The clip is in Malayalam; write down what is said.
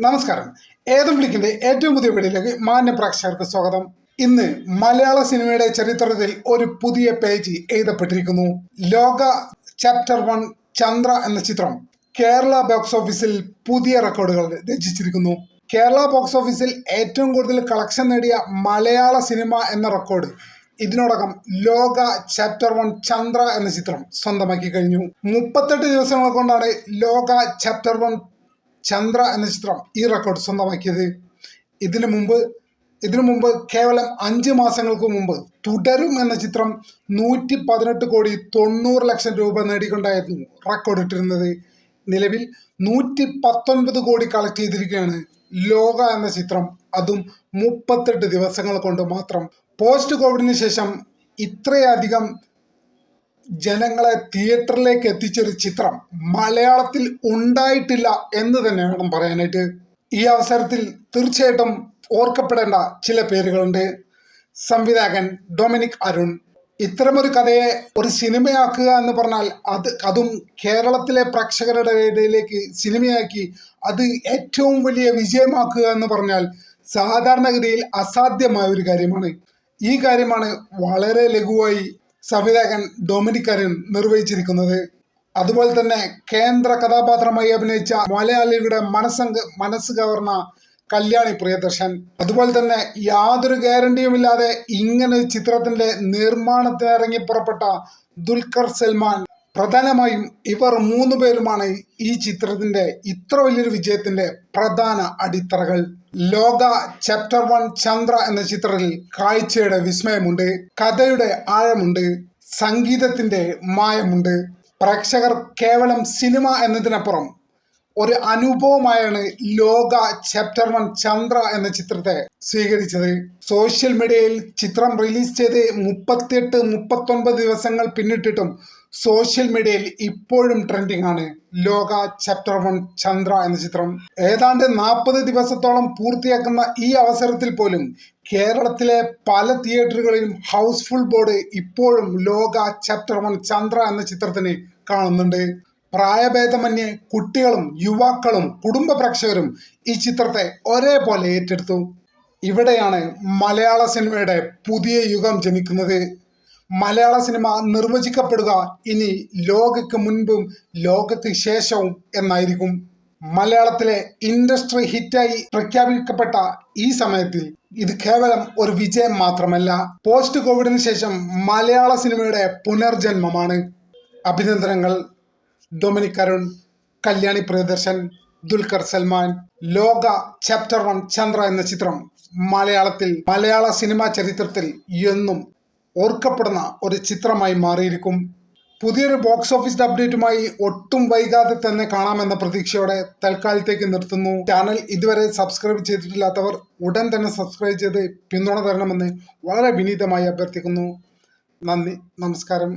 നമസ്കാരം. ഏതും വിളിക്കിന്റെ ഏറ്റവും പുതിയ വീഡിയോയിലേക്ക് മാന്യ പ്രേക്ഷകർക്ക് സ്വാഗതം. ഇന്ന് മലയാള സിനിമയുടെ ചരിത്രത്തിൽ ഒരു പുതിയ പേജ് എഴുതപ്പെട്ടിരിക്കുന്നു. ലോക ചാപ്റ്റർ 1 ചന്ദ്ര എന്ന ചിത്രം കേരള ബോക്സ് ഓഫീസിൽ പുതിയ റെക്കോർഡുകൾ രചിച്ചിരിക്കുന്നു. കേരള ബോക്സ് ഓഫീസിൽ ഏറ്റവും കൂടുതൽ കളക്ഷൻ നേടിയ മലയാള സിനിമ എന്ന റെക്കോർഡ് ഇതിനോടകം ലോക ചാപ്റ്റർ 1 ചന്ദ്ര എന്ന ചിത്രം സ്വന്തമാക്കി കഴിഞ്ഞു. 38 ദിവസങ്ങൾ കൊണ്ടാണ് ലോക ചാപ്റ്റർ 1 ചന്ദ്ര എന്ന ചിത്രം ഈ റെക്കോർഡ് സ്വന്തമാക്കിയത്. ഇതിനു മുമ്പ് കേവലം 5 മാസങ്ങൾക്ക് മുമ്പ് തുടരും എന്ന ചിത്രം 118 കോടി 90 ലക്ഷം രൂപ നേടിക്കൊണ്ടായിരുന്നു റെക്കോർഡ് ഇട്ടിരുന്നത്. നിലവിൽ 119 കോടി കളക്ട് ചെയ്തിരിക്കുകയാണ് ലോക എന്ന ചിത്രം, അതും 38 ദിവസങ്ങൾ കൊണ്ട് മാത്രം. പോസ്റ്റ് കോവിഡിന് ശേഷം ഇത്രയധികം ജനങ്ങളെ തിയേറ്ററിലേക്ക് എത്തിച്ചൊരു ചിത്രം മലയാളത്തിൽ ഉണ്ടായിട്ടില്ല എന്ന് തന്നെ വേണം പറയാനായിട്ട്. ഈ അവസരത്തിൽ തീർച്ചയായിട്ടും ഓർക്കപ്പെടേണ്ട ചില പേരുകളുണ്ട്. സംവിധായകൻ ഡൊമിനിക് അരുൺ. ഇത്തരമൊരു കഥയെ ഒരു സിനിമയാക്കുക എന്ന് പറഞ്ഞാൽ അതും കേരളത്തിലെ പ്രേക്ഷകരുടെ ഇടയിലേക്ക് സിനിമയാക്കി അത് ഏറ്റവും വലിയ വിജയമാക്കുക എന്ന് പറഞ്ഞാൽ സാധാരണഗതിയിൽ അസാധ്യമായ ഒരു കാര്യമാണ്. ഈ കാര്യമാണ് വളരെ ലഘുവായി സംവിധായകൻ ഡൊമിനിക് അരുൺ നിർവഹിച്ചിരിക്കുന്നത്. അതുപോലെ തന്നെ കേന്ദ്ര കഥാപാത്രമായി അഭിനയിച്ച മലയാളികളുടെ മനസ്സ് കവർന്ന കല്യാണി പ്രിയദർശൻ. അതുപോലെ തന്നെ യാതൊരു ഗ്യാരണ്ടിയുമില്ലാതെ ഇങ്ങനെ ചിത്രത്തിന്റെ നിർമ്മാണത്തിന് ഇറങ്ങി പുറപ്പെട്ട ദുൽഖർ സൽമാൻ. പ്രധാനമായും ഇവർ 3 പേരുമാണ് ഈ ചിത്രത്തിന്റെ ഇത്ര വലിയൊരു വിജയത്തിന്റെ പ്രധാന അടിത്തറകൾ. ലോക ചാപ്റ്റർ 1 ചന്ദ്ര എന്ന ചിത്രത്തിൽ കാഴ്ചയുടെ വിസ്മയമുണ്ട്, കഥയുടെ ആഴമുണ്ട്, സംഗീതത്തിന്റെ മായമുണ്ട്. പ്രേക്ഷകർ കേവലം സിനിമ എന്നതിനപ്പുറം ഒരു അനുഭവമായാണ് ലോക ചാപ്റ്റർ 1 ചന്ദ്ര എന്ന ചിത്രത്തെ സ്വീകരിച്ചത്. സോഷ്യൽ മീഡിയയിൽ ചിത്രം റിലീസ് ചെയ്ത് 38-39 ദിവസങ്ങൾ പിന്നിട്ടിട്ടും സോഷ്യൽ മീഡിയയിൽ ഇപ്പോഴും ട്രെൻഡിങ് ആണ് ലോക ചാപ്റ്റർ 1 ചന്ദ്ര എന്ന ചിത്രം. ഏതാണ്ട് 40 ദിവസത്തോളം പൂർത്തിയാക്കുന്ന ഈ അവസരത്തിൽ പോലും കേരളത്തിലെ പല തിയേറ്ററുകളിലും ഹൗസ്ഫുൾ ബോർഡ് ഇപ്പോഴും ലോക ചാപ്റ്റർ 1 ചന്ദ്ര എന്ന ചിത്രത്തിന് കാണുന്നുണ്ട്. പ്രായഭേദമന്യേ കുട്ടികളും യുവാക്കളും കുടുംബ പ്രേക്ഷകരും ഈ ചിത്രത്തെ ഒരേപോലെ ഏറ്റെടുത്തു. ഇവിടെയാണ് മലയാള സിനിമയുടെ പുതിയ യുഗം ജനിക്കുന്നത്. മലയാള സിനിമ നിർവചിക്കപ്പെടുക ഇനി ലോകയ്ക്ക് മുൻപും ലോകത്തിന് ശേഷവും എന്നായിരിക്കും. മലയാളത്തിലെ ഇൻഡസ്ട്രി ഹിറ്റായി പ്രഖ്യാപിക്കപ്പെട്ട ഈ സമയത്തിൽ ഇത് കേവലം ഒരു വിജയം മാത്രമല്ല, പോസ്റ്റ് കോവിഡിന് ശേഷം മലയാള സിനിമയുടെ പുനർജന്മമാണ്. അഭിനന്ദനങ്ങൾ ഡൊമിനിക് അരുൺ, കല്യാണി പ്രിയദർശൻ, ദുൽഖർ സൽമാൻ. ലോക ചാപ്റ്റർ 1 ചന്ദ്ര എന്ന ചിത്രം മലയാള സിനിമാ ചരിത്രത്തിൽ എന്നും ഓർക്കപ്പെടുന്ന ഒരു ചിത്രമായി മാറിയിരിക്കും. പുതിയൊരു ബോക്സ് ഓഫീസ് അപ്ഡേറ്റുമായി ഒട്ടും വൈകാതെ തന്നെ കാണാമെന്ന പ്രതീക്ഷയോടെ തൽക്കാലത്തേക്ക് നിർത്തുന്നു. ചാനൽ ഇതുവരെ സബ്സ്ക്രൈബ് ചെയ്തിട്ടില്ലാത്തവർ ഉടൻ തന്നെ സബ്സ്ക്രൈബ് ചെയ്ത് പിന്തുണ തരണമെന്ന് വളരെ വിനീതമായി അഭ്യർത്ഥിക്കുന്നു. നന്ദി, നമസ്കാരം.